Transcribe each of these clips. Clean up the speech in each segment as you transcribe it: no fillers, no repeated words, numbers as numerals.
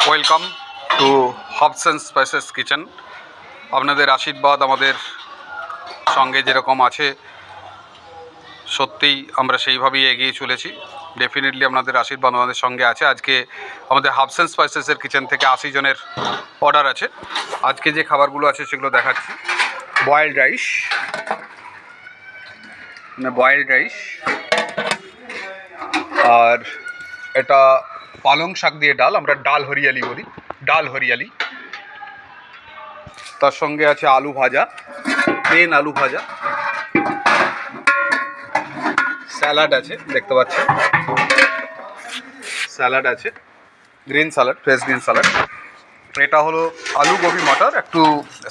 Welcome to herbs and spices kitchen. আপনাদের আশীর্বাদ আমাদের সঙ্গে যেরকম আছে, সত্যিই আমরা সেইভাবেই এগিয়ে চলেছি। ডেফিনেটলি আপনাদের আশীর্বাদ আমাদের সঙ্গে আছে। আজকে আমাদের হার্বস অ্যান্ড স্পাইসেসের কিচেন থেকে 80 জনের অর্ডার আছে। আজকে যে খাবারগুলো আছে সেগুলো দেখাচ্ছি। বয়েলড রাইস, আর এটা পালং শাক দিয়ে ডাল, আমরা ডাল হরিয়ালি বলি, ডাল হরিয়ালি। তার সঙ্গে আছে আলু ভাজা, প্লেন আলু ভাজা, স্যালাড আছে, দেখতে পাচ্ছেন স্যালাড আছে, green salad, fresh green salad. এটা হলো আলু গোবি মটর, একটু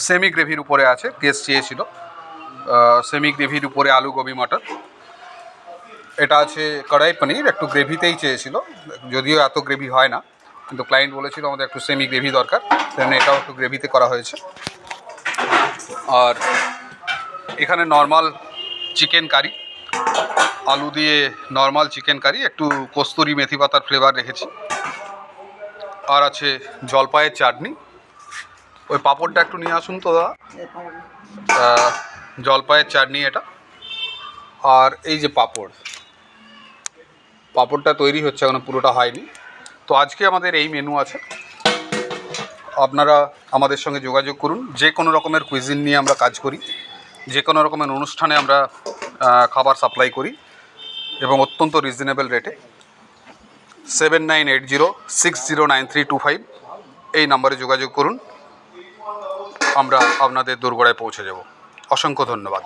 সেমি গ্রেভির উপরে আছে, গেস্ট চেয়েছিল সেমি গ্রেভির উপরে আলু গোবি মটর। এটা আছে কড়াই পনির, একটু গ্রেভিতেই চেয়েছিল, যদিও এত গ্রেভি হয় না, কিন্তু ক্লায়েন্ট বলেছিল আমাদের একটু সেমি গ্রেভি দরকার, সেজন্য এটাও একটু গ্রেভিতে করা হয়েছে। আর এখানে নর্মাল চিকেন কারি, আলু দিয়ে নর্মাল চিকেন কারি, একটু কস্তুরি মেথি পাতার ফ্লেভার রেখেছি। আর আছে জলপাইয়ের চাটনি। ওই পাঁপড়টা একটু নিয়ে আসুন তো দাদা। জলপাইয়ের চাটনি এটা। আর এই যে পাঁপড়টা তৈরি হচ্ছে, এখনো পুরোটা হয়নি। তো আজকে আমাদের এই মেনু আছে। আপনারা আমাদের সঙ্গে যোগাযোগ করুন। যে কোনো রকমের কুইজিন নিয়ে আমরা কাজ করি, যে কোনো রকমের অনুষ্ঠানে আমরা খাবার সাপ্লাই করি, এবং অত্যন্ত রিজনেবল রেটে। 7980609325 এই নম্বরে যোগাযোগ করুন। আমরা আপনাদের দোরগোড়ায় পৌঁছে যাব। অসংখ্য ধন্যবাদ।